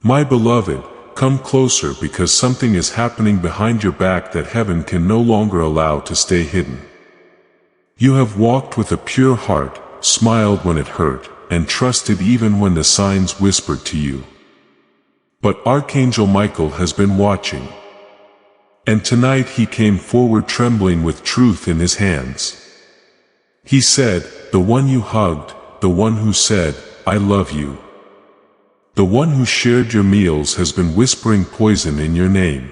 My beloved, come closer because something is happening behind your back that heaven can no longer allow to stay hidden. You have walked with a pure heart, smiled when it hurt, and trusted even when the signs whispered to you. But Archangel Michael has been watching. And tonight he came forward trembling with truth in his hands. He said, the one you hugged, the one who said, I love you. The one who shared your meals has been whispering poison in your name.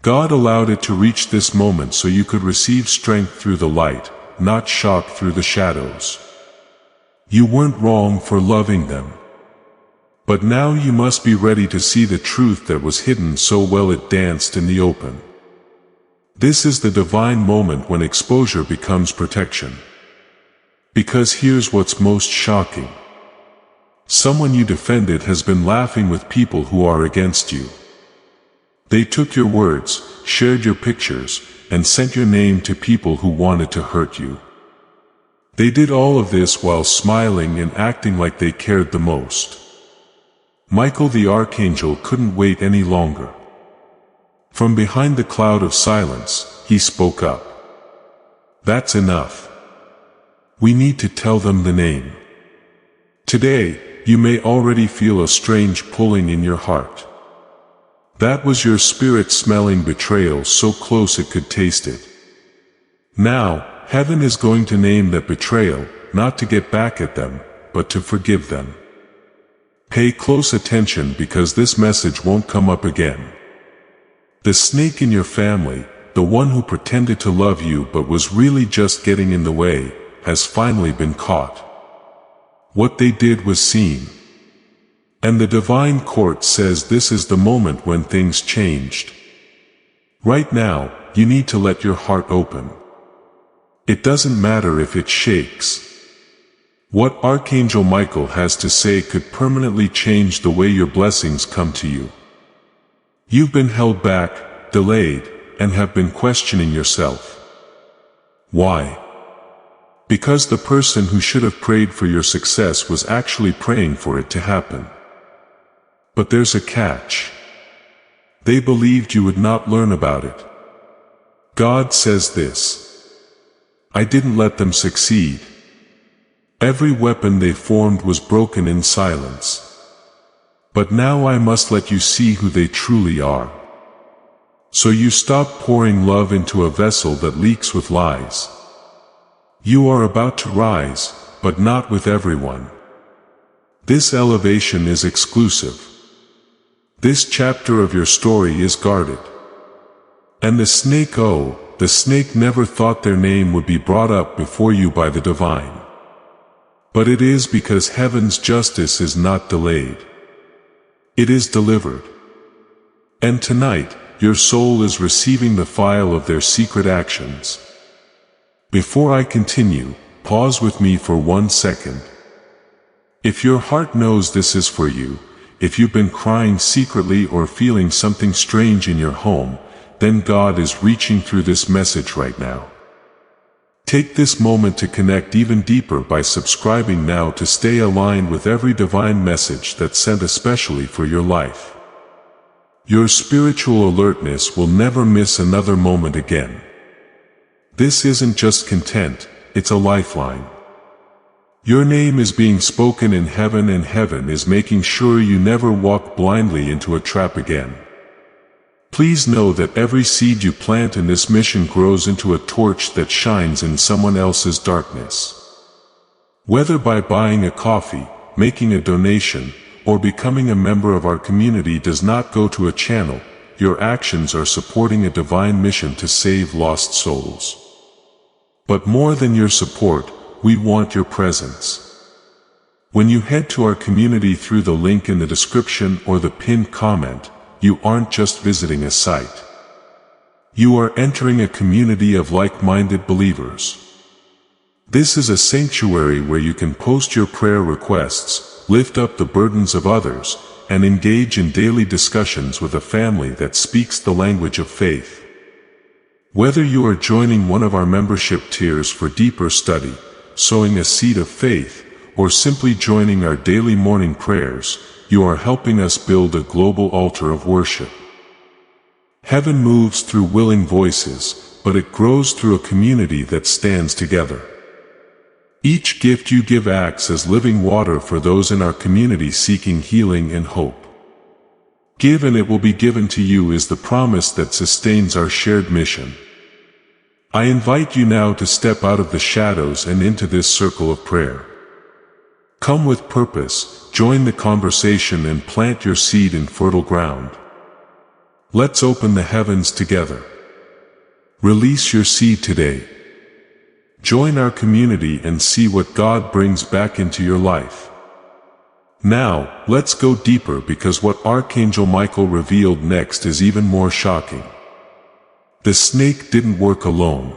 God allowed it to reach this moment so you could receive strength through the light, not shock through the shadows. You weren't wrong for loving them. But now you must be ready to see the truth that was hidden so well it danced in the open. This is the divine moment when exposure becomes protection. Because here's what's most shocking. Someone you defended has been laughing with people who are against you. They took your words, shared your pictures, and sent your name to people who wanted to hurt you. They did all of this while smiling and acting like they cared the most. Michael the Archangel couldn't wait any longer. From behind the cloud of silence, he spoke up. That's enough. We need to tell them the name. Today, you may already feel a strange pulling in your heart. That was your spirit smelling betrayal so close it could taste it. Now, heaven is going to name that betrayal, not to get back at them, but to forgive them. Pay close attention because this message won't come up again. The snake in your family, the one who pretended to love you but was really just getting in the way, has finally been caught. What they did was seen. And the divine court says this is the moment when things changed. Right now, you need to let your heart open. It doesn't matter if it shakes. What Archangel Michael has to say could permanently change the way your blessings come to you. You've been held back, delayed, and have been questioning yourself. Why? Because the person who should have prayed for your success was actually praying for it to happen. But there's a catch. They believed you would not learn about it. God says this. I didn't let them succeed. Every weapon they formed was broken in silence. But now I must let you see who they truly are. So you stop pouring love into a vessel that leaks with lies. You are about to rise, but not with everyone. This elevation is exclusive. This chapter of your story is guarded. And the snake never thought their name would be brought up before you by the divine. But it is because heaven's justice is not delayed. It is delivered. And tonight, your soul is receiving the file of their secret actions. Before I continue, pause with me for 1 second. If your heart knows this is for you, if you've been crying secretly or feeling something strange in your home, then God is reaching through this message right now. Take this moment to connect even deeper by subscribing now to stay aligned with every divine message that's sent especially for your life. Your spiritual alertness will never miss another moment again. This isn't just content, it's a lifeline. Your name is being spoken in heaven and heaven is making sure you never walk blindly into a trap again. Please know that every seed you plant in this mission grows into a torch that shines in someone else's darkness. Whether by buying a coffee, making a donation, or becoming a member of our community does not go to a channel, your actions are supporting a divine mission to save lost souls. But more than your support, we want your presence. When you head to our community through the link in the description or the pinned comment, you aren't just visiting a site. You are entering a community of like-minded believers. This is a sanctuary where you can post your prayer requests, lift up the burdens of others, and engage in daily discussions with a family that speaks the language of faith. Whether you are joining one of our membership tiers for deeper study, sowing a seed of faith, or simply joining our daily morning prayers, you are helping us build a global altar of worship. Heaven moves through willing voices, but it grows through a community that stands together. Each gift you give acts as living water for those in our community seeking healing and hope. Give and it will be given to you is the promise that sustains our shared mission. I invite you now to step out of the shadows and into this circle of prayer. Come with purpose, join the conversation and plant your seed in fertile ground. Let's open the heavens together. Release your seed today. Join our community and see what God brings back into your life. Now, let's go deeper because what Archangel Michael revealed next is even more shocking. The snake didn't work alone.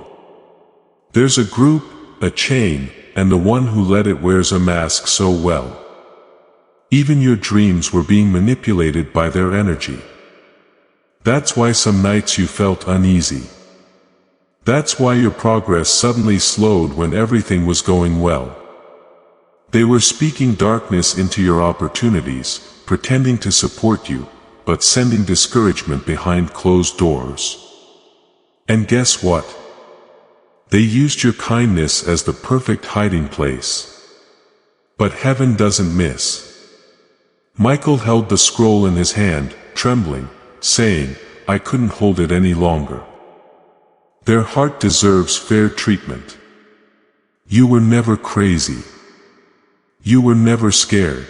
There's a group, a chain, and the one who led it wears a mask so well. Even your dreams were being manipulated by their energy. That's why some nights you felt uneasy. That's why your progress suddenly slowed when everything was going well. They were speaking darkness into your opportunities, pretending to support you, but sending discouragement behind closed doors. And guess what? They used your kindness as the perfect hiding place. But heaven doesn't miss. Michael held the scroll in his hand, trembling, saying, I couldn't hold it any longer. Their heart deserves fair treatment. You were never crazy. You were never scared.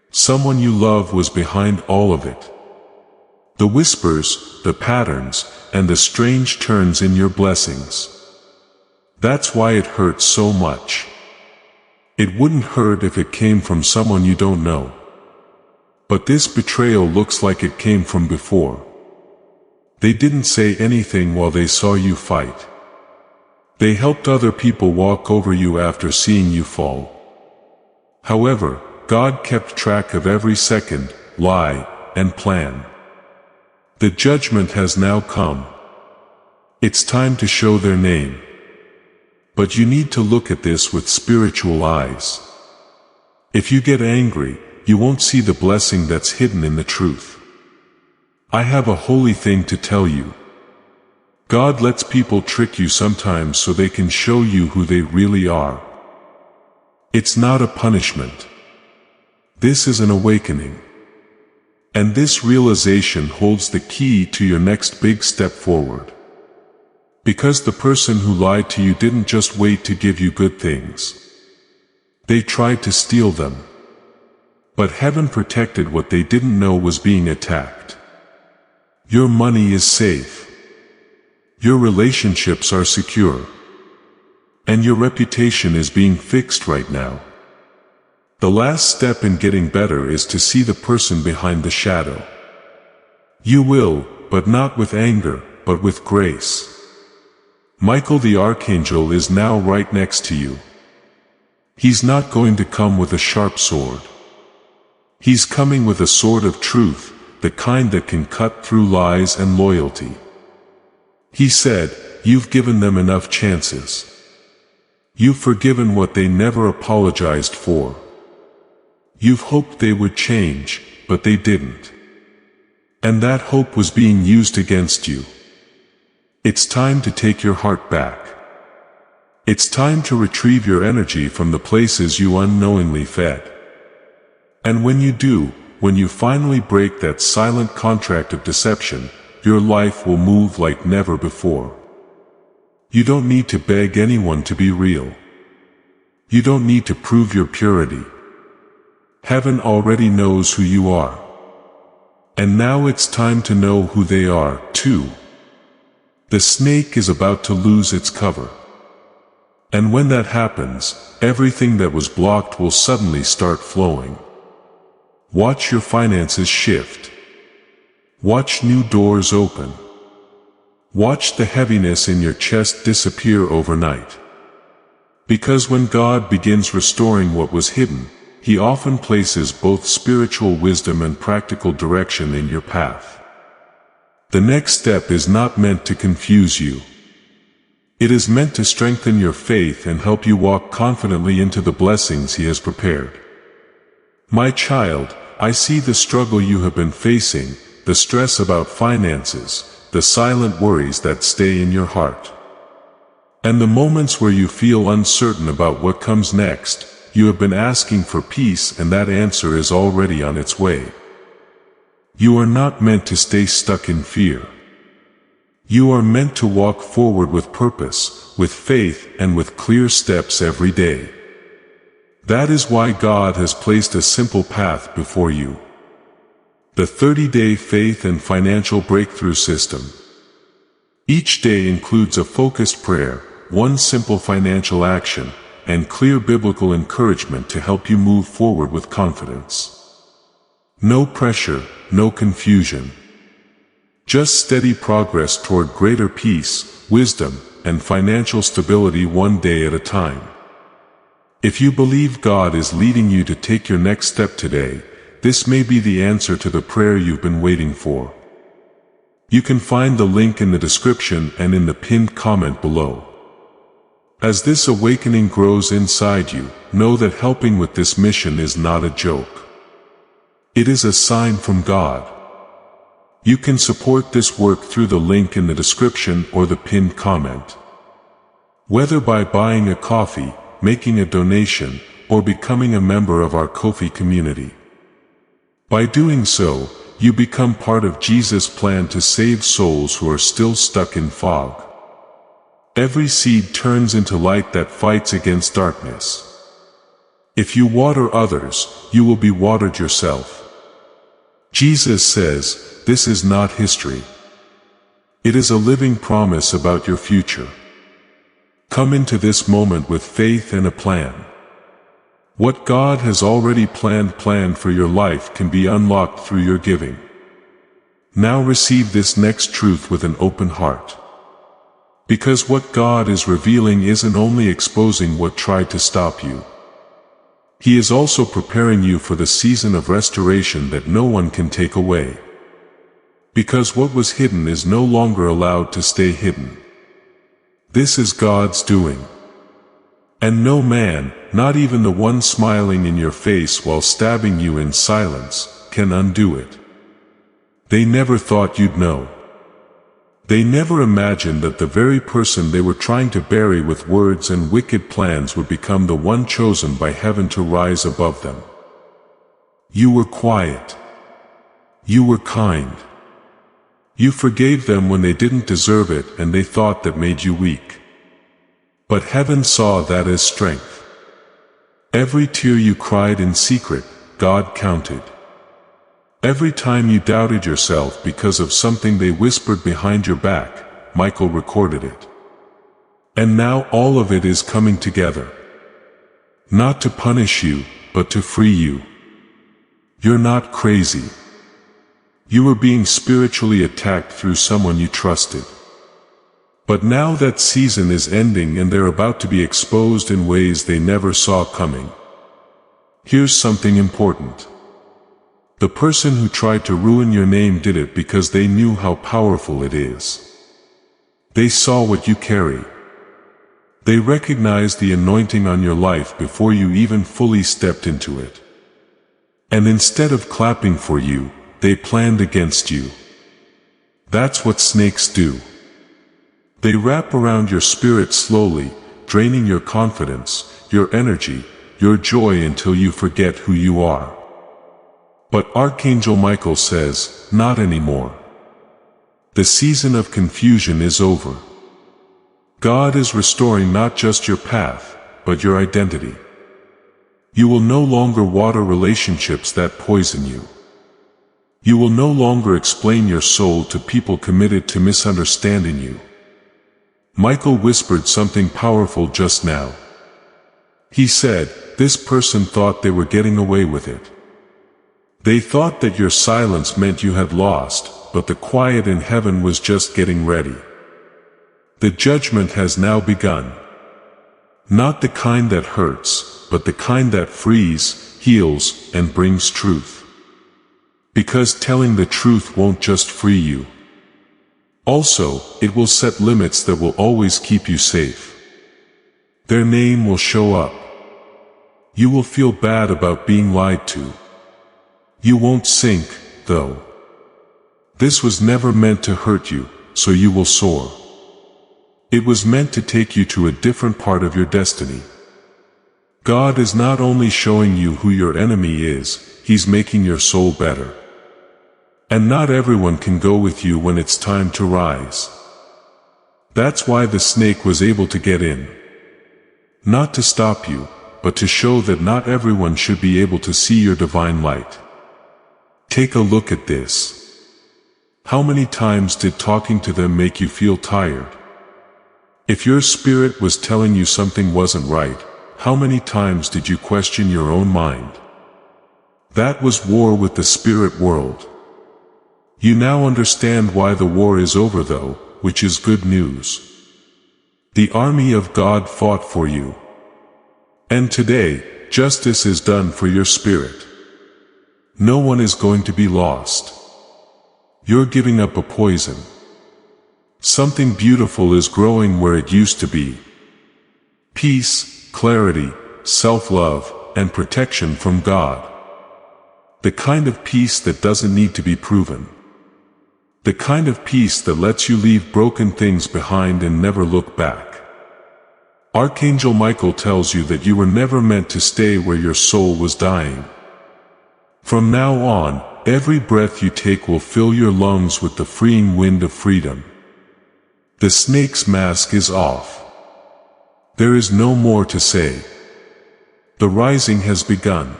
Someone you love was behind all of it. The whispers, the patterns, and the strange turns in your blessings. That's why it hurts so much. It wouldn't hurt if it came from someone you don't know. But this betrayal looks like it came from before. They didn't say anything while they saw you fight. They helped other people walk over you after seeing you fall. However, God kept track of every second, lie, and plan. The judgment has now come. It's time to show their name. But you need to look at this with spiritual eyes. If you get angry, you won't see the blessing that's hidden in the truth. I have a holy thing to tell you. God lets people trick you sometimes so they can show you who they really are. It's not a punishment. This is an awakening. And this realization holds the key to your next big step forward. Because the person who lied to you didn't just wait to give you good things. They tried to steal them. But heaven protected what they didn't know was being attacked. Your money is safe. Your relationships are secure. And your reputation is being fixed right now. The last step in getting better is to see the person behind the shadow. You will, but not with anger, but with grace. Michael the Archangel is now right next to you. He's not going to come with a sharp sword. He's coming with a sword of truth, the kind that can cut through lies and loyalty. He said, you've given them enough chances. You've forgiven what they never apologized for. You've hoped they would change, but they didn't. And that hope was being used against you. It's time to take your heart back. It's time to retrieve your energy from the places you unknowingly fed. And when you do, when you finally break that silent contract of deception, your life will move like never before. You don't need to beg anyone to be real. You don't need to prove your purity. Heaven already knows who you are. And now it's time to know who they are, too. The snake is about to lose its cover. And when that happens, everything that was blocked will suddenly start flowing. Watch your finances shift. Watch new doors open. Watch the heaviness in your chest disappear overnight. Because when God begins restoring what was hidden, He often places both spiritual wisdom and practical direction in your path. The next step is not meant to confuse you. It is meant to strengthen your faith and help you walk confidently into the blessings He has prepared. My child, I see the struggle you have been facing, the stress about finances, the silent worries that stay in your heart. And the moments where you feel uncertain about what comes next. You have been asking for peace, and that answer is already on its way. You are not meant to stay stuck in fear. You are meant to walk forward with purpose, with faith, and with clear steps every day. That is why God has placed a simple path before you. The 30-day faith and financial breakthrough system. Each day includes a focused prayer, one simple financial action, and clear biblical encouragement to help you move forward with confidence. No pressure, no confusion. Just steady progress toward greater peace, wisdom, and financial stability one day at a time. If you believe God is leading you to take your next step today, this may be the answer to the prayer you've been waiting for. You can find the link in the description and in the pinned comment below. As this awakening grows inside you, know that helping with this mission is not a joke. It is a sign from God. You can support this work through the link in the description or the pinned comment. Whether by buying a coffee, making a donation, or becoming a member of our Ko-fi community. By doing so, you become part of Jesus' plan to save souls who are still stuck in fog. Every seed turns into light that fights against darkness. If you water others, you will be watered yourself. Jesus says, this is not history. It is a living promise about your future. Come into this moment with faith and a plan. What God has already planned for your life can be unlocked through your giving. Now receive this next truth with an open heart. Because what God is revealing isn't only exposing what tried to stop you. He is also preparing you for the season of restoration that no one can take away. Because what was hidden is no longer allowed to stay hidden. This is God's doing. And no man, not even the one smiling in your face while stabbing you in silence, can undo it. They never thought you'd know. They never imagined that the very person they were trying to bury with words and wicked plans would become the one chosen by heaven to rise above them. You were quiet. You were kind. You forgave them when they didn't deserve it and they thought that made you weak. But heaven saw that as strength. Every tear you cried in secret, God counted. Every time you doubted yourself because of something they whispered behind your back, Michael recorded it. And now all of it is coming together. Not to punish you, but to free you. You're not crazy. You were being spiritually attacked through someone you trusted. But now that season is ending and they're about to be exposed in ways they never saw coming. Here's something important. The person who tried to ruin your name did it because they knew how powerful it is. They saw what you carry. They recognized the anointing on your life before you even fully stepped into it. And instead of clapping for you, they planned against you. That's what snakes do. They wrap around your spirit slowly, draining your confidence, your energy, your joy until you forget who you are. But Archangel Michael says, not anymore. The season of confusion is over. God is restoring not just your path, but your identity. You will no longer water relationships that poison you. You will no longer explain your soul to people committed to misunderstanding you. Michael whispered something powerful just now. He said, this person thought they were getting away with it. They thought that your silence meant you had lost, but the quiet in heaven was just getting ready. The judgment has now begun. Not the kind that hurts, but the kind that frees, heals, and brings truth. Because telling the truth won't just free you. Also, it will set limits that will always keep you safe. Their name will show up. You will feel bad about being lied to. You won't sink, though. This was never meant to hurt you, so you will soar. It was meant to take you to a different part of your destiny. God is not only showing you who your enemy is, He's making your soul better. And not everyone can go with you when it's time to rise. That's why the snake was able to get in. Not to stop you, but to show that not everyone should be able to see your divine light. Take a look at this. How many times did talking to them make you feel tired? If your spirit was telling you something wasn't right, how many times did you question your own mind? That was war with the spirit world. You now understand why the war is over though, which is good news. The army of God fought for you. And today, justice is done for your spirit. No one is going to be lost. You're giving up a poison. Something beautiful is growing where it used to be. Peace, clarity, self-love, and protection from God. The kind of peace that doesn't need to be proven. The kind of peace that lets you leave broken things behind and never look back. Archangel Michael tells you that you were never meant to stay where your soul was dying. From now on, every breath you take will fill your lungs with the freeing wind of freedom. The snake's mask is off. There is no more to say. The rising has begun.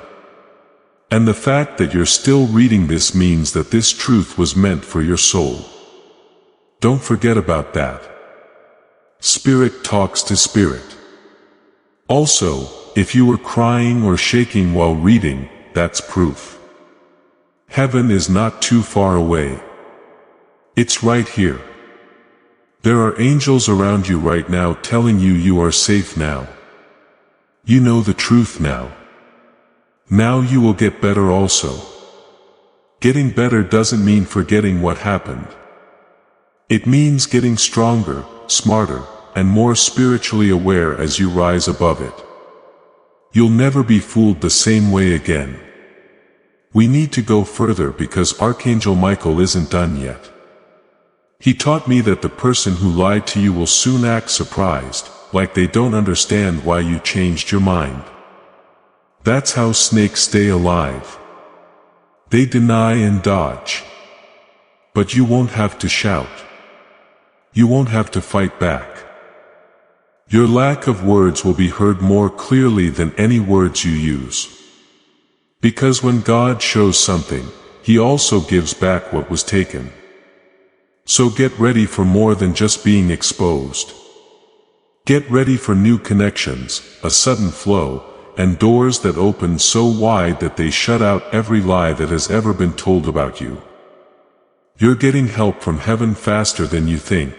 And the fact that you're still reading this means that this truth was meant for your soul. Don't forget about that. Spirit talks to spirit. Also, if you were crying or shaking while reading, that's proof. Heaven is not too far away. It's right here. There are angels around you right now telling you you are safe now. You know the truth now. Now you will get better also. Getting better doesn't mean forgetting what happened. It means getting stronger, smarter, and more spiritually aware as you rise above it. You'll never be fooled the same way again. We need to go further because Archangel Michael isn't done yet. He taught me that the person who lied to you will soon act surprised, like they don't understand why you changed your mind. That's how snakes stay alive. They deny and dodge. But you won't have to shout. You won't have to fight back. Your lack of words will be heard more clearly than any words you use. Because when God shows something, He also gives back what was taken. So get ready for more than just being exposed. Get ready for new connections, a sudden flow, and doors that open so wide that they shut out every lie that has ever been told about you. You're getting help from heaven faster than you think.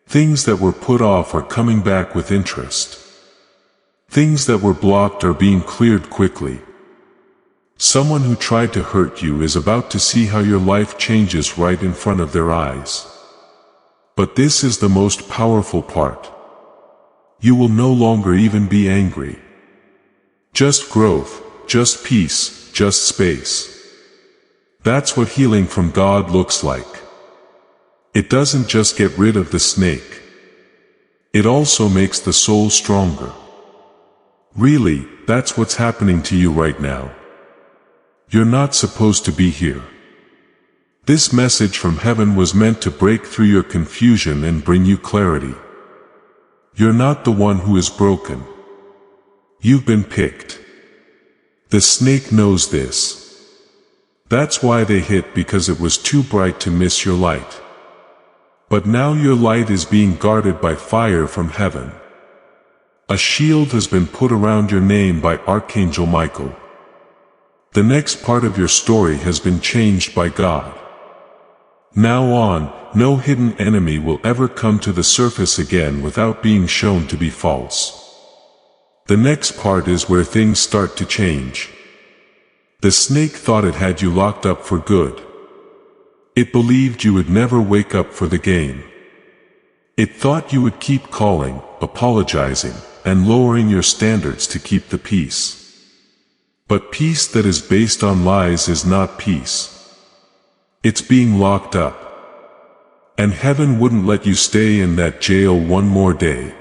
Things that were put off are coming back with interest. Things that were blocked are being cleared quickly. Someone who tried to hurt you is about to see how your life changes right in front of their eyes. But this is the most powerful part. You will no longer even be angry. Just growth, just peace, just space. That's what healing from God looks like. It doesn't just get rid of the snake. It also makes the soul stronger. Really, that's what's happening to you right now. You're not supposed to be here. This message from heaven was meant to break through your confusion and bring you clarity. You're not the one who is broken. You've been picked. The snake knows this. That's why they hit, because it was too bright to miss your light. But now your light is being guarded by fire from heaven. A shield has been put around your name by Archangel Michael. The next part of your story has been changed by God. Now on, no hidden enemy will ever come to the surface again without being shown to be false. The next part is where things start to change. The snake thought it had you locked up for good. It believed you would never wake up for the game. It thought you would keep calling, apologizing, and lowering your standards to keep the peace. But peace that is based on lies is not peace. It's being locked up. And heaven wouldn't let you stay in that jail one more day.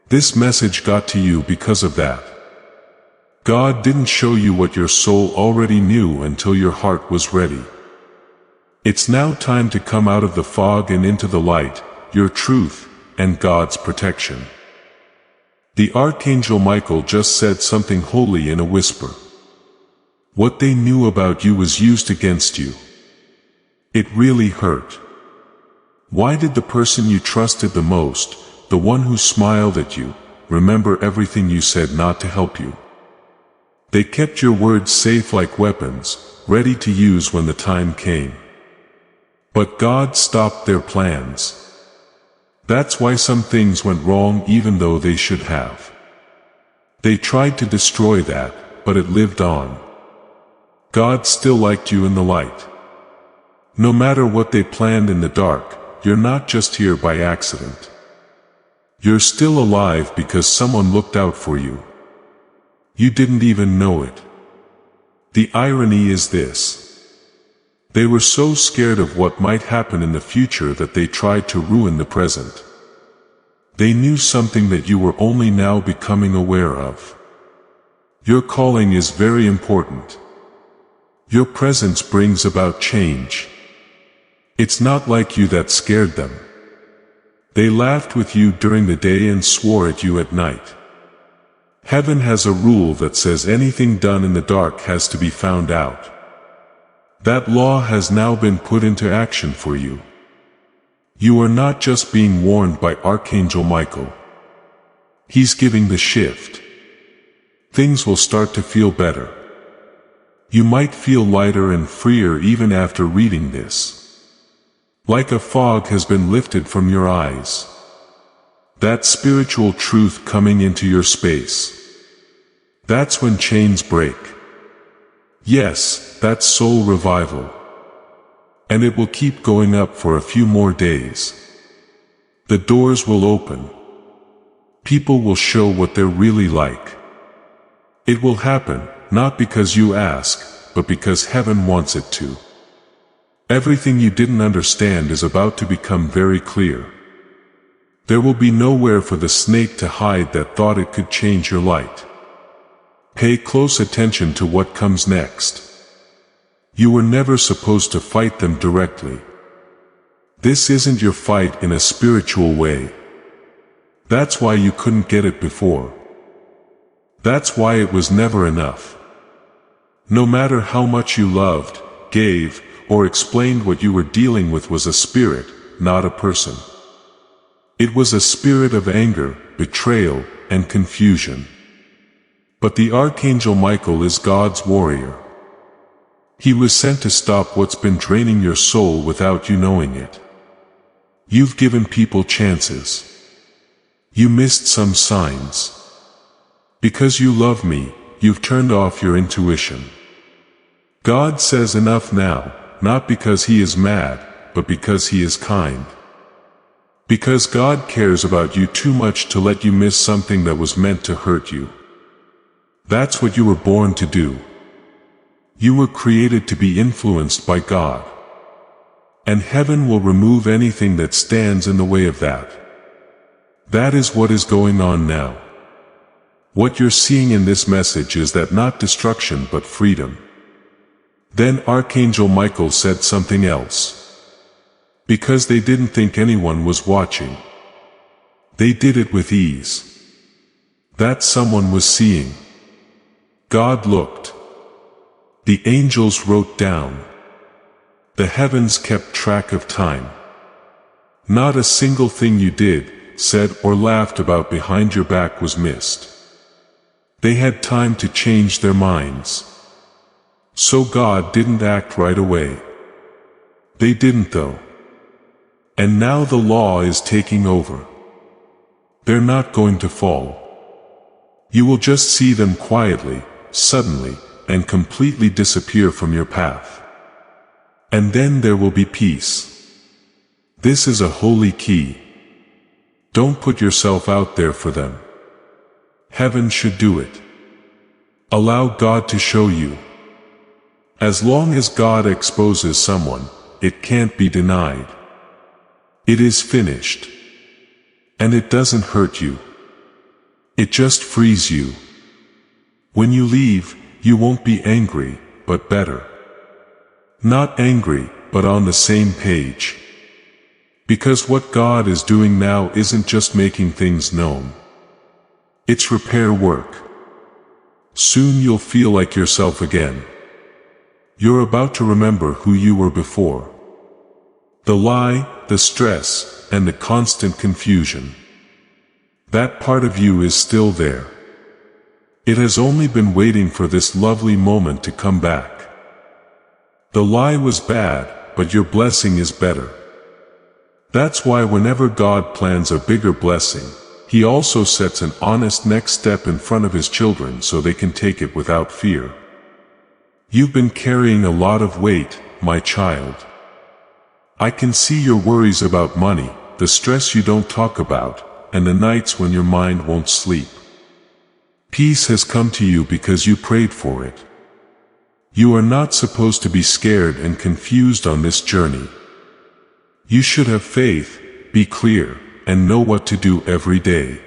This message got to you because of that. God didn't show you what your soul already knew until your heart was ready. It's now time to come out of the fog and into the light, your truth, and God's protection. The Archangel Michael just said something holy in a whisper. What they knew about you was used against you. It really hurt. Why did the person you trusted the most, the one who smiled at you, remember everything you said not to help you? They kept your words safe like weapons, ready to use when the time came. But God stopped their plans. That's why some things went wrong even though they should have. They tried to destroy that, but it lived on. God still liked you in the light. No matter what they planned in the dark, you're not just here by accident. You're still alive because someone looked out for you. You didn't even know it. The irony is this. They were so scared of what might happen in the future that they tried to ruin the present. They knew something that you were only now becoming aware of. Your calling is very important. Your presence brings about change. It's not like you that scared them. They laughed with you during the day and swore at you at night. Heaven has a rule that says anything done in the dark has to be found out. That law has now been put into action for you. You are not just being warned by Archangel Michael. He's giving the shift. Things will start to feel better. You might feel lighter and freer even after reading this. Like a fog has been lifted from your eyes. That spiritual truth coming into your space. That's when chains break. Yes, that's soul revival. And it will keep going up for a few more days. The doors will open. People will show what they're really like. It will happen, not because you ask, but because heaven wants it to. Everything you didn't understand is about to become very clear. There will be nowhere for the snake to hide that thought it could change your light. Pay close attention to what comes next. You were never supposed to fight them directly. This isn't your fight in a spiritual way. That's why you couldn't get it before. That's why it was never enough. No matter how much you loved, gave, or explained, what you were dealing with was a spirit, not a person. It was a spirit of anger, betrayal, and confusion. But the Archangel Michael is God's warrior. He was sent to stop what's been draining your soul without you knowing it. You've given people chances. You missed some signs. Because you love me, you've turned off your intuition. God says enough now, not because He is mad, but because He is kind. Because God cares about you too much to let you miss something that was meant to hurt you. That's what you were born to do. You were created to be influenced by God. And heaven will remove anything that stands in the way of that. That is what is going on now. What you're seeing in this message is that not destruction but freedom. Then Archangel Michael said something else. Because they didn't think anyone was watching. They did it with ease. That someone was seeing. God looked. The angels wrote down. The heavens kept track of time. Not a single thing you did, said, or laughed about behind your back was missed. They had time to change their minds. So God didn't act right away. They didn't though. And now the law is taking over. They're not going to fall. You will just see them quietly, suddenly, and completely disappear from your path. And then there will be peace. This is a holy key. Don't put yourself out there for them. Heaven should do it. Allow God to show you. As long as God exposes someone, it can't be denied. It is finished. And it doesn't hurt you. It just frees you. When you leave, you won't be angry, but better. Not angry, but on the same page. Because what God is doing now isn't just making things known. It's repair work. Soon you'll feel like yourself again. You're about to remember who you were before. The lie, the stress, and the constant confusion. That part of you is still there. It has only been waiting for this lovely moment to come back. The lie was bad, but your blessing is better. That's why whenever God plans a bigger blessing, He also sets an honest next step in front of His children so they can take it without fear. You've been carrying a lot of weight, my child. I can see your worries about money, the stress you don't talk about, and the nights when your mind won't sleep. Peace has come to you because you prayed for it. You are not supposed to be scared and confused on this journey. You should have faith, be clear, and know what to do every day.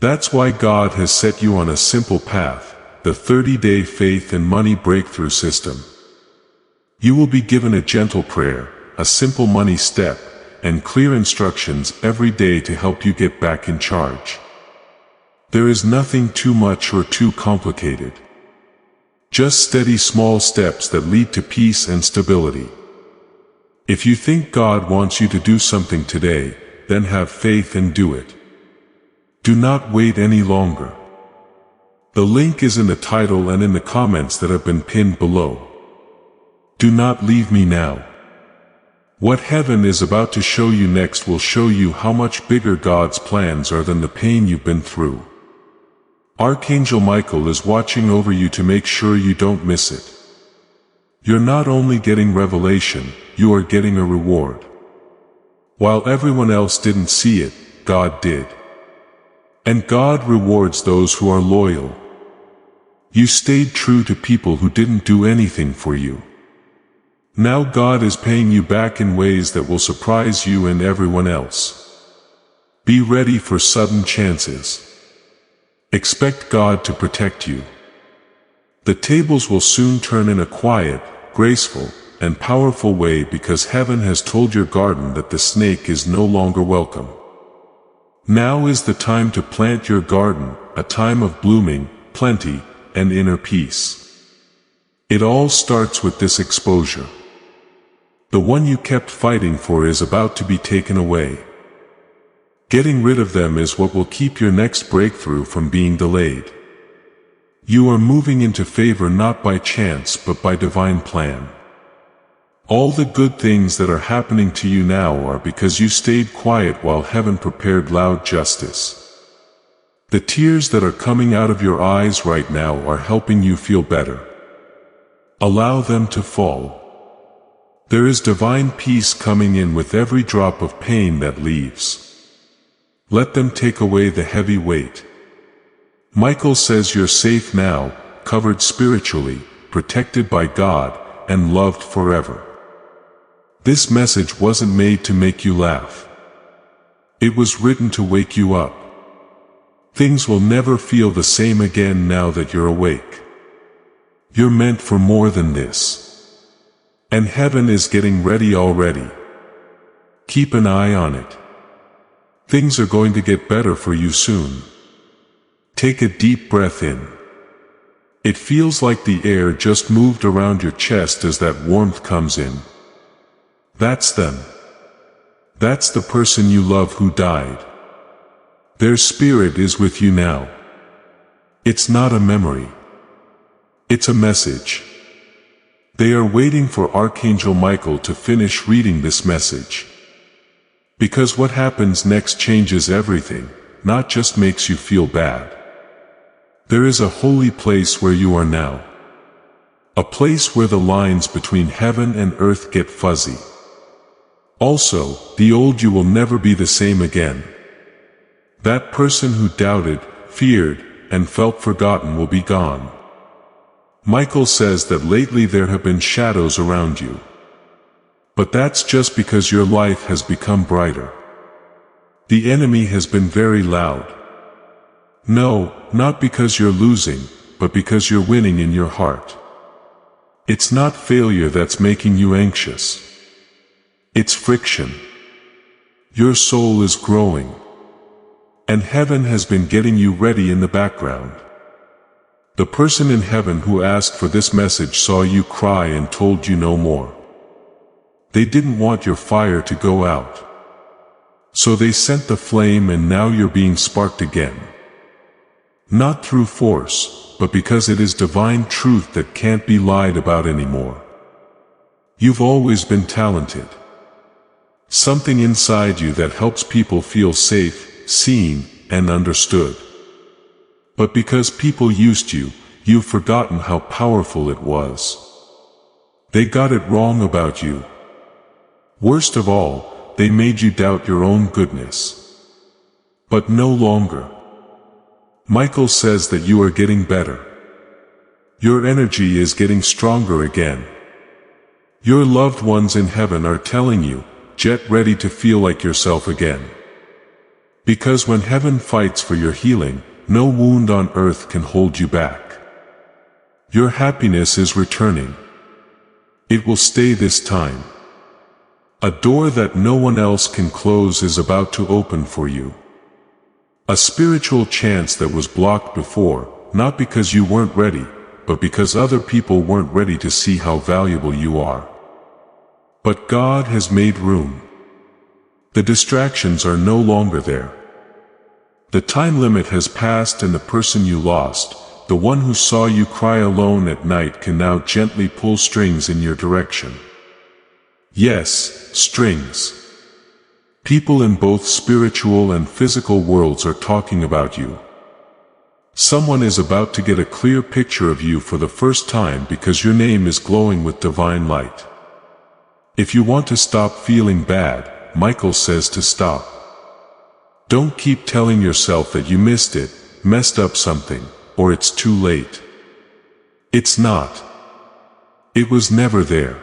That's why God has set you on a simple path, the 30-day faith and money breakthrough system. You will be given a gentle prayer, a simple money step, and clear instructions every day to help you get back in charge. There is nothing too much or too complicated. Just steady small steps that lead to peace and stability. If you think God wants you to do something today, then have faith and do it. Do not wait any longer. The link is in the title and in the comments that have been pinned below. Do not leave me now. What heaven is about to show you next will show you how much bigger God's plans are than the pain you've been through. Archangel Michael is watching over you to make sure you don't miss it. You're not only getting revelation, you are getting a reward. While everyone else didn't see it, God did. And God rewards those who are loyal. You stayed true to people who didn't do anything for you. Now God is paying you back in ways that will surprise you and everyone else. Be ready for sudden chances. Expect God to protect you. The tables will soon turn in a quiet, graceful, and powerful way because heaven has told your garden that the snake is no longer welcome. Now is the time to plant your garden, a time of blooming, plenty, and inner peace. It all starts with this exposure. The one you kept fighting for is about to be taken away. Getting rid of them is what will keep your next breakthrough from being delayed. You are moving into favor not by chance but by divine plan. All the good things that are happening to you now are because you stayed quiet while heaven prepared loud justice. The tears that are coming out of your eyes right now are helping you feel better. Allow them to fall. There is divine peace coming in with every drop of pain that leaves. Let them take away the heavy weight. Michael says you're safe now, covered spiritually, protected by God, and loved forever. This message wasn't made to make you laugh. It was written to wake you up. Things will never feel the same again now that you're awake. You're meant for more than this. And heaven is getting ready already. Keep an eye on it. Things are going to get better for you soon. Take a deep breath in. It feels like the air just moved around your chest as that warmth comes in. That's them. That's the person you love who died. Their spirit is with you now. It's not a memory. It's a message. They are waiting for Archangel Michael to finish reading this message. Because what happens next changes everything, not just makes you feel bad. There is a holy place where you are now. A place where the lines between heaven and earth get fuzzy. Also, the old you will never be the same again. That person who doubted, feared, and felt forgotten will be gone. Michael says that lately there have been shadows around you. But that's just because your life has become brighter. The enemy has been very loud. No, not because you're losing, but because you're winning in your heart. It's not failure that's making you anxious. It's friction. Your soul is growing. And heaven has been getting you ready in the background. The person in heaven who asked for this message saw you cry and told you no more. They didn't want your fire to go out. So they sent the flame, and now you're being sparked again. Not through force, but because it is divine truth that can't be lied about anymore. You've always been talented. Something inside you that helps people feel safe, seen, and understood. But because people used you, you've forgotten how powerful it was. They got it wrong about you. Worst of all, they made you doubt your own goodness. But no longer. Michael says that you are getting better. Your energy is getting stronger again. Your loved ones in heaven are telling you, get ready to feel like yourself again. Because when heaven fights for your healing, no wound on earth can hold you back. Your happiness is returning. It will stay this time. A door that no one else can close is about to open for you. A spiritual chance that was blocked before, not because you weren't ready, but because other people weren't ready to see how valuable you are. But God has made room. The distractions are no longer there. The time limit has passed, and the person you lost, the one who saw you cry alone at night, can now gently pull strings in your direction. Yes, strings. People in both spiritual and physical worlds are talking about you. Someone is about to get a clear picture of you for the first time because your name is glowing with divine light. If you want to stop feeling bad, Michael says to stop. Don't keep telling yourself that you missed it, messed up something, or it's too late. It's not. It was never there.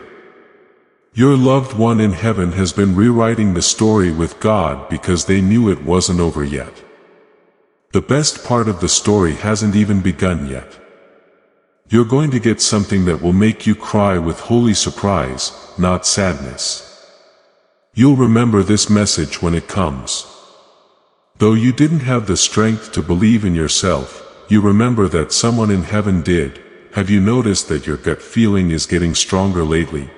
Your loved one in heaven has been rewriting the story with God because they knew it wasn't over yet. The best part of the story hasn't even begun yet. You're going to get something that will make you cry with holy surprise, not sadness. You'll remember this message when it comes. Though you didn't have the strength to believe in yourself, you remember that someone in heaven did. Have you noticed that your gut feeling is getting stronger lately?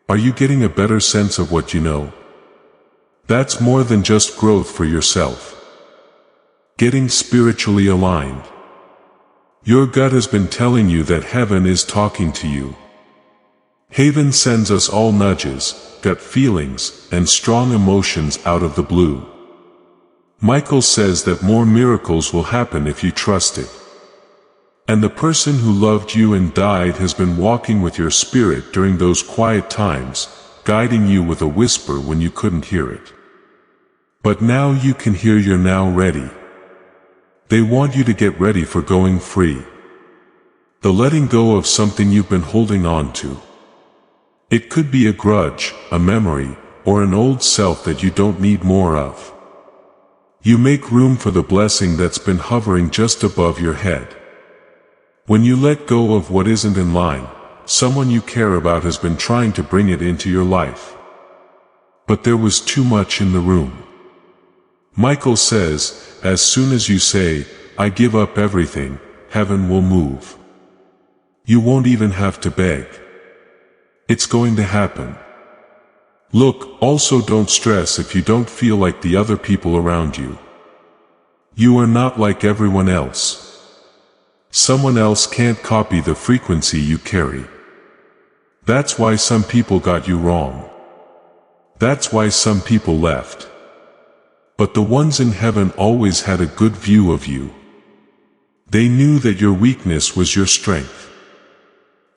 Are you getting a better sense of what you know? That's more than just growth for yourself. Getting spiritually aligned. Your gut has been telling you that heaven is talking to you. Heaven sends us all nudges, gut feelings, and strong emotions out of the blue. Michael says that more miracles will happen if you trust it. And the person who loved you and died has been walking with your spirit during those quiet times, guiding you with a whisper when you couldn't hear it. But now you can hear. You're now ready. They want you to get ready for going free. The letting go of something you've been holding on to. It could be a grudge, a memory, or an old self that you don't need more of. You make room for the blessing that's been hovering just above your head. When you let go of what isn't in line, someone you care about has been trying to bring it into your life. But there was too much in the room. Michael says, as soon as you say, I give up everything, heaven will move. You won't even have to beg. It's going to happen. Look, also don't stress if you don't feel like the other people around you. You are not like everyone else. Someone else can't copy the frequency you carry. That's why some people got you wrong. That's why some people left. But the ones in heaven always had a good view of you. They knew that your weakness was your strength.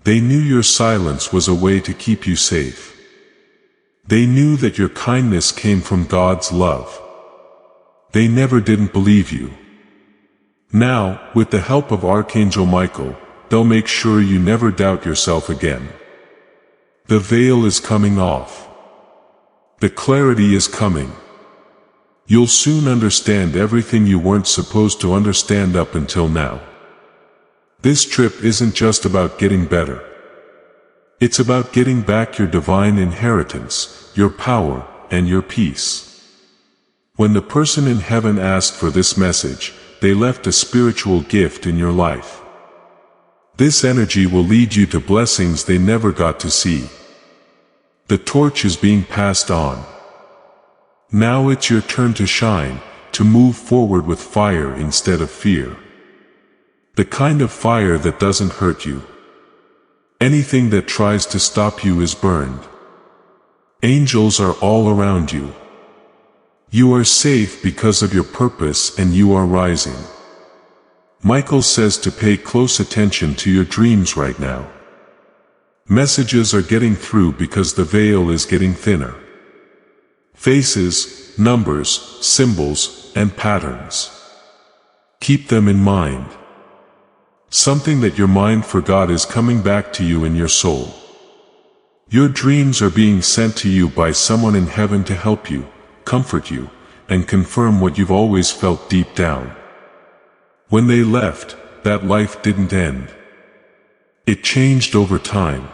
They knew your silence was a way to keep you safe. They knew that your kindness came from God's love. They never didn't believe you. Now, with the help of Archangel Michael, they'll make sure you never doubt yourself again. The veil is coming off. The clarity is coming. You'll soon understand everything you weren't supposed to understand up until now. This trip isn't just about getting better. It's about getting back your divine inheritance, your power, and your peace. When the person in heaven asked for this message, they left a spiritual gift in your life. This energy will lead you to blessings they never got to see. The torch is being passed on. Now it's your turn to shine, to move forward with fire instead of fear. The kind of fire that doesn't hurt you. Anything that tries to stop you is burned. Angels are all around you. You are safe because of your purpose and you are rising. Michael says to pay close attention to your dreams right now. Messages are getting through because the veil is getting thinner. Faces, numbers, symbols, and patterns. Keep them in mind. Something that your mind forgot is coming back to you in your soul. Your dreams are being sent to you by someone in heaven to help you, comfort you, and confirm what you've always felt deep down. When they left, that life didn't end. It changed over time.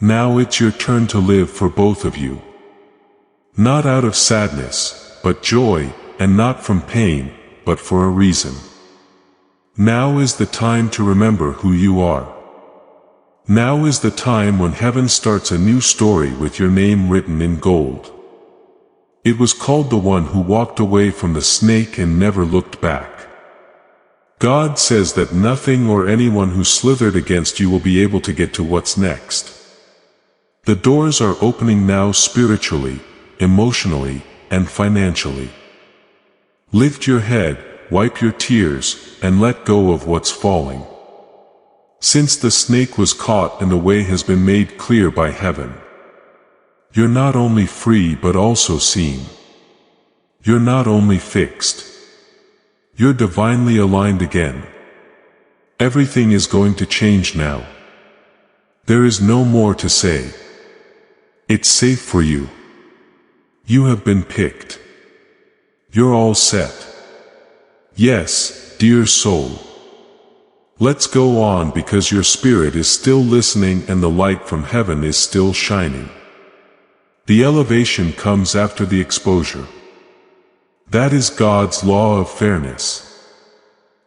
Now it's your turn to live for both of you. Not out of sadness, but joy, and not from pain, but for a reason. Now is the time to remember who you are. Now is the time when heaven starts a new story with your name written in gold. It was called the one who walked away from the snake and never looked back. God says that nothing or anyone who slithered against you will be able to get to what's next. The doors are opening now spiritually, emotionally, and financially. Lift your head, wipe your tears, and let go of what's falling. Since the snake was caught and the way has been made clear by heaven, you're not only free but also seen. You're not only fixed. You're divinely aligned again. Everything is going to change now. There is no more to say. It's safe for you. You have been picked. You're all set. Yes, dear soul. Let's go on because your spirit is still listening and the light from heaven is still shining. The elevation comes after the exposure. That is God's law of fairness.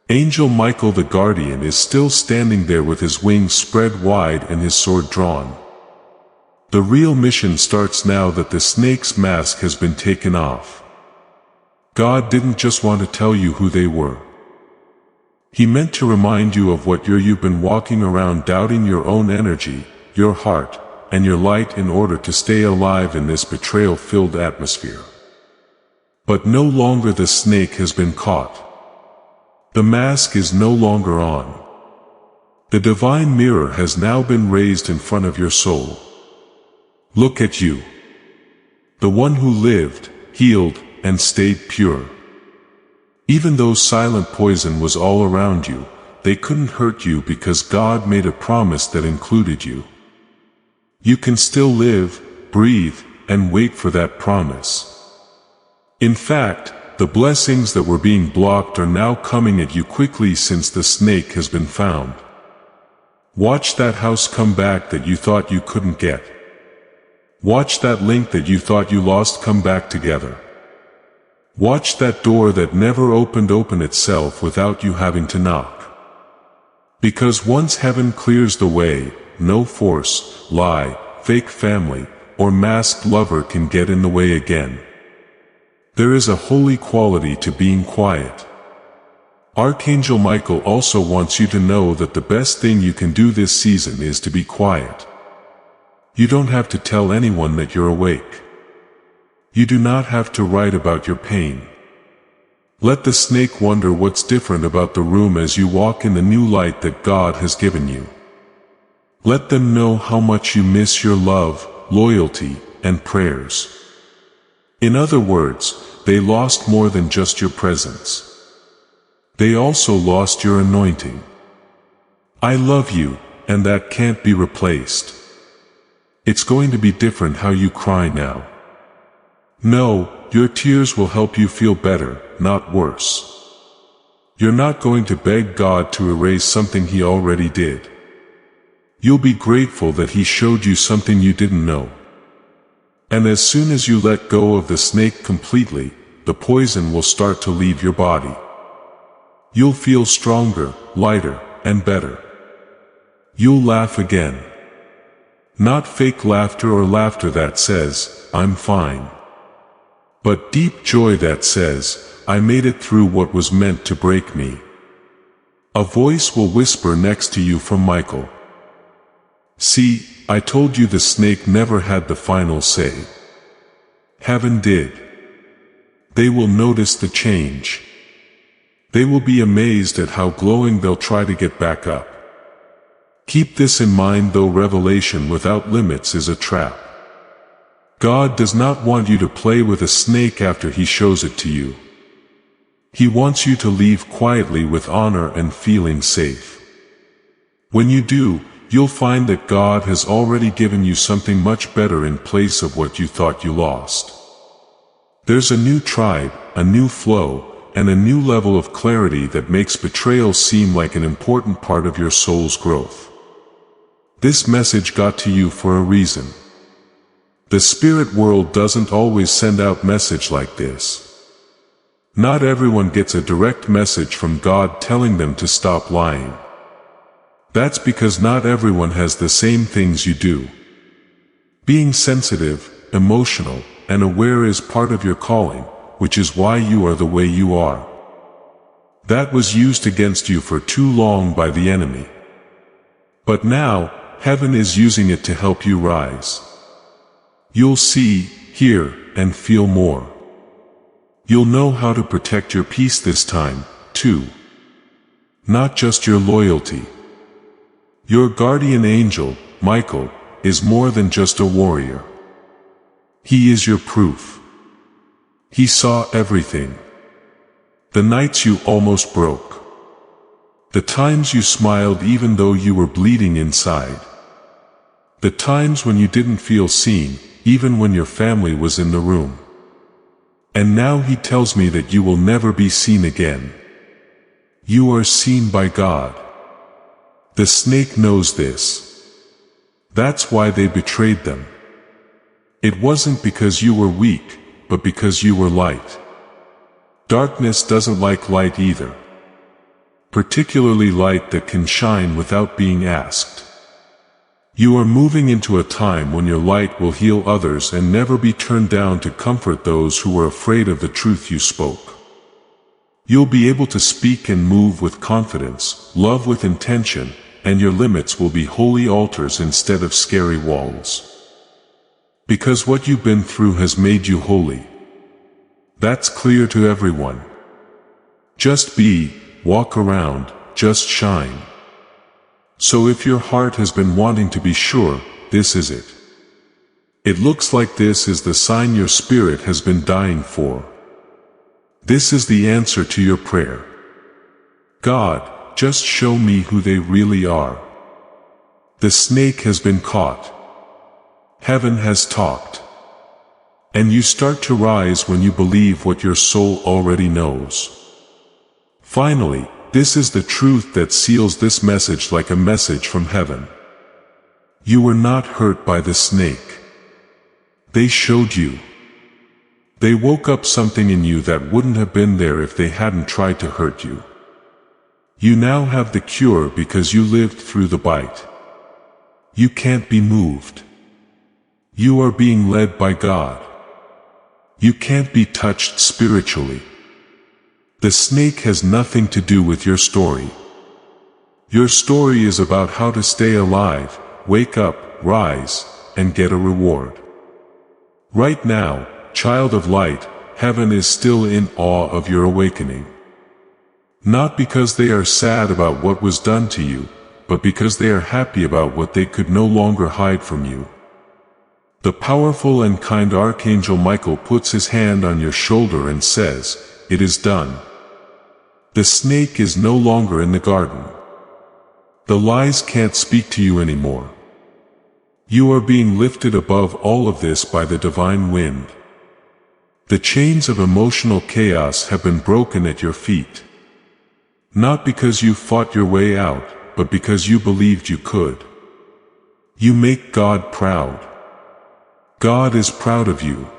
Angel Michael the Guardian is still standing there with his wings spread wide and his sword drawn. The real mission starts now that the snake's mask has been taken off. God didn't just want to tell you who they were. He meant to remind you of what you've been walking around doubting your own energy, your heart, and your light in order to stay alive in this betrayal-filled atmosphere. But no longer the snake has been caught. The mask is no longer on. The divine mirror has now been raised in front of your soul. Look at you. The one who lived, healed, and stayed pure. Even though silent poison was all around you, they couldn't hurt you because God made a promise that included you. You can still live, breathe, and wait for that promise. In fact, the blessings that were being blocked are now coming at you quickly since the snake has been found. Watch that house come back that you thought you couldn't get. Watch that link that you thought you lost come back together. Watch that door that never opened open itself without you having to knock. Because once heaven clears the way, no force, lie, fake family, or masked lover can get in the way again. There is a holy quality to being quiet. Archangel Michael also wants you to know that the best thing you can do this season is to be quiet. You don't have to tell anyone that you're awake. You do not have to write about your pain. Let the snake wonder what's different about the room as you walk in the new light that God has given you. Let them know how much you miss your love, loyalty, and prayers. In other words, they lost more than just your presence. They also lost your anointing. I love you, and that can't be replaced. It's going to be different how you cry now. No, your tears will help you feel better, not worse. You're not going to beg God to erase something He already did. You'll be grateful that He showed you something you didn't know. And as soon as you let go of the snake completely, the poison will start to leave your body. You'll feel stronger, lighter, and better. You'll laugh again. Not fake laughter or laughter that says, "I'm fine." But deep joy that says, "I made it through what was meant to break me." A voice will whisper next to you from Michael. See, I told you the snake never had the final say. Heaven did. They will notice the change. They will be amazed at how glowing they'll try to get back up. Keep this in mind, though revelation without limits is a trap. God does not want you to play with a snake after He shows it to you. He wants you to leave quietly with honor and feeling safe. When you do, you'll find that God has already given you something much better in place of what you thought you lost. There's a new tribe, a new flow, and a new level of clarity that makes betrayal seem like an important part of your soul's growth. This message got to you for a reason. The spirit world doesn't always send out message like this. Not everyone gets a direct message from God telling them to stop lying. That's because not everyone has the same things you do. Being sensitive, emotional, and aware is part of your calling, which is why you are the way you are. That was used against you for too long by the enemy. But now, heaven is using it to help you rise. You'll see, hear, and feel more. You'll know how to protect your peace this time, too. Not just your loyalty. Your guardian angel, Michael, is more than just a warrior. He is your proof. He saw everything. The nights you almost broke. The times you smiled even though you were bleeding inside. The times when you didn't feel seen, even when your family was in the room. And now He tells me that you will never be seen again. You are seen by God. The snake knows this. That's why they betrayed them. It wasn't because you were weak, but because you were light. Darkness doesn't like light either. Particularly light that can shine without being asked. You are moving into a time when your light will heal others and never be turned down to comfort those who were afraid of the truth you spoke. You'll be able to speak and move with confidence, love with intention, and your limits will be holy altars instead of scary walls. Because what you've been through has made you holy. That's clear to everyone. Just be, walk around, just shine. So if your heart has been wanting to be sure, this is it. It looks like this is the sign your spirit has been dying for. This is the answer to your prayer. God, just show me who they really are. The snake has been caught. Heaven has talked. And you start to rise when you believe what your soul already knows. Finally, this is the truth that seals this message like a message from heaven. You were not hurt by the snake. They showed you. They woke up something in you that wouldn't have been there if they hadn't tried to hurt you. You now have the cure because you lived through the bite. You can't be moved. You are being led by God. You can't be touched spiritually. The snake has nothing to do with your story. Your story is about how to stay alive, wake up, rise, and get a reward. Right now, child of light, heaven is still in awe of your awakening. Not because they are sad about what was done to you, but because they are happy about what they could no longer hide from you. The powerful and kind Archangel Michael puts his hand on your shoulder and says, "It is done." The snake is no longer in the garden. The lies can't speak to you anymore. You are being lifted above all of this by the divine wind. The chains of emotional chaos have been broken at your feet. Not because you fought your way out, but because you believed you could. You make God proud. God is proud of you.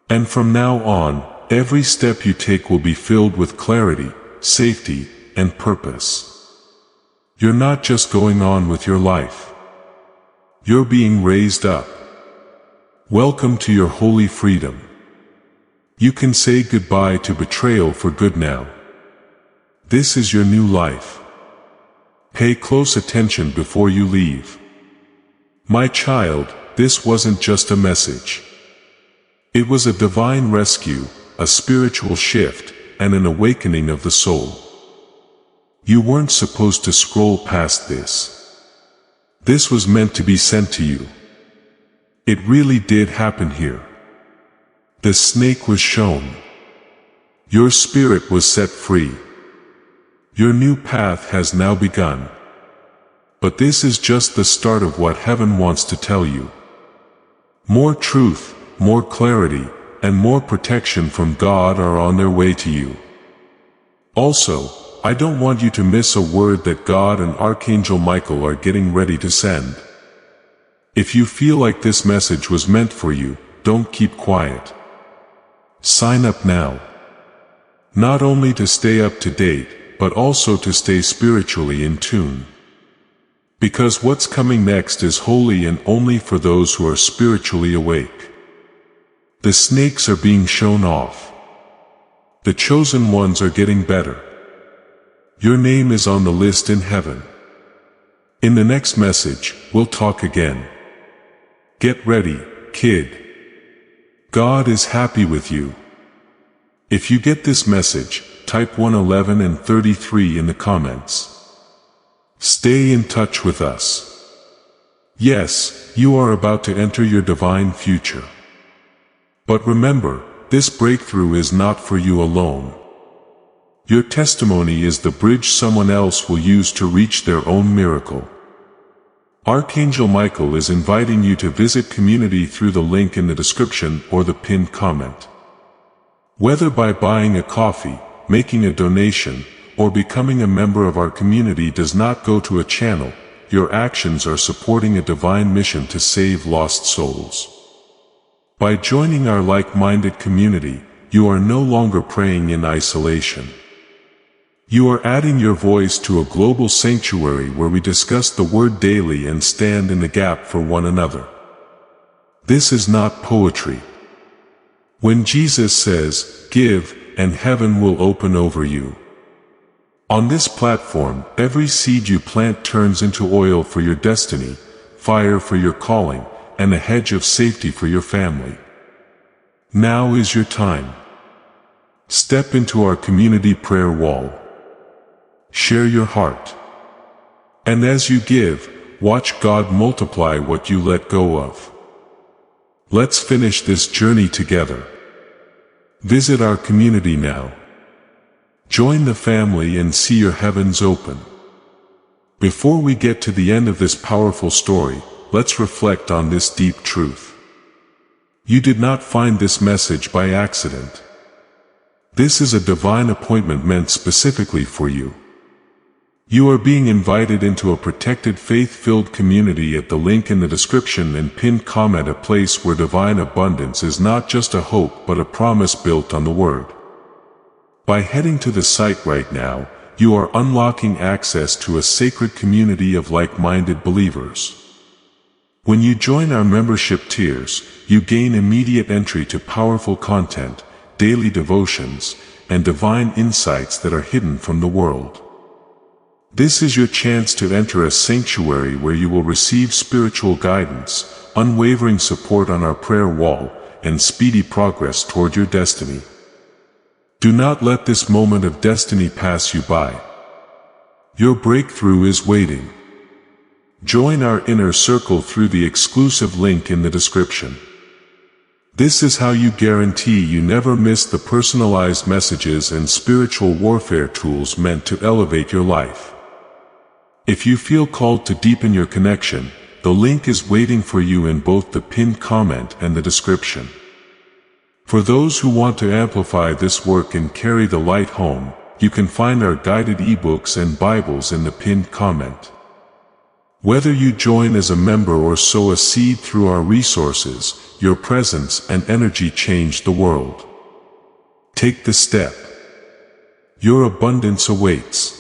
And from now on, every step you take will be filled with clarity, safety, and purpose. You're not just going on with your life. You're being raised up. Welcome to your holy freedom. You can say goodbye to betrayal for good now. This is your new life. Pay close attention before you leave. My child, this wasn't just a message. It was a divine rescue, a spiritual shift, and an awakening of the soul. You weren't supposed to scroll past this. This was meant to be sent to you. It really did happen here. The snake was shown. Your spirit was set free. Your new path has now begun. But this is just the start of what heaven wants to tell you. More truth, more clarity, and more protection from God are on their way to you. Also, I don't want you to miss a word that God and Archangel Michael are getting ready to send. If you feel like this message was meant for you, don't keep quiet. Sign up now. Not only to stay up to date, but also to stay spiritually in tune. Because what's coming next is holy and only for those who are spiritually awake. The snakes are being shown off. The chosen ones are getting better. Your name is on the list in heaven. In the next message, we'll talk again. Get ready, kid. God is happy with you. If you get this message, type 111 and 33 in the comments. Stay in touch with us. Yes, you are about to enter your divine future. But remember, this breakthrough is not for you alone. Your testimony is the bridge someone else will use to reach their own miracle. Archangel Michael is inviting you to visit community through the link in the description or the pinned comment. Whether by buying a coffee, making a donation, or becoming a member of our community does not go to a channel, your actions are supporting a divine mission to save lost souls. By joining our like-minded community, you are no longer praying in isolation. You are adding your voice to a global sanctuary where we discuss the Word daily and stand in the gap for one another. This is not poetry. When Jesus says, "Give, and heaven will open over you." On this platform, every seed you plant turns into oil for your destiny, fire for your calling, and a hedge of safety for your family. Now is your time. Step into our community prayer wall. Share your heart. And as you give, watch God multiply what you let go of. Let's finish this journey together. Visit our community now. Join the family and see your heavens open. Before we get to the end of this powerful story, let's reflect on this deep truth. You did not find this message by accident. This is a divine appointment meant specifically for you. You are being invited into a protected faith-filled community at the link in the description and pinned comment, a place where divine abundance is not just a hope but a promise built on the Word. By heading to the site right now, you are unlocking access to a sacred community of like-minded believers. When you join our membership tiers, you gain immediate entry to powerful content, daily devotions, and divine insights that are hidden from the world. This is your chance to enter a sanctuary where you will receive spiritual guidance, unwavering support on our prayer wall, and speedy progress toward your destiny. Do not let this moment of destiny pass you by. Your breakthrough is waiting. Join our inner circle through the exclusive link in the description. This is how you guarantee you never miss the personalized messages and spiritual warfare tools meant to elevate your life. If you feel called to deepen your connection, the link is waiting for you in both the pinned comment and the description. For those who want to amplify this work and carry the light home, you can find our guided ebooks and Bibles in the pinned comment. Whether you join as a member or sow a seed through our resources, your presence and energy change the world. Take the step. Your abundance awaits.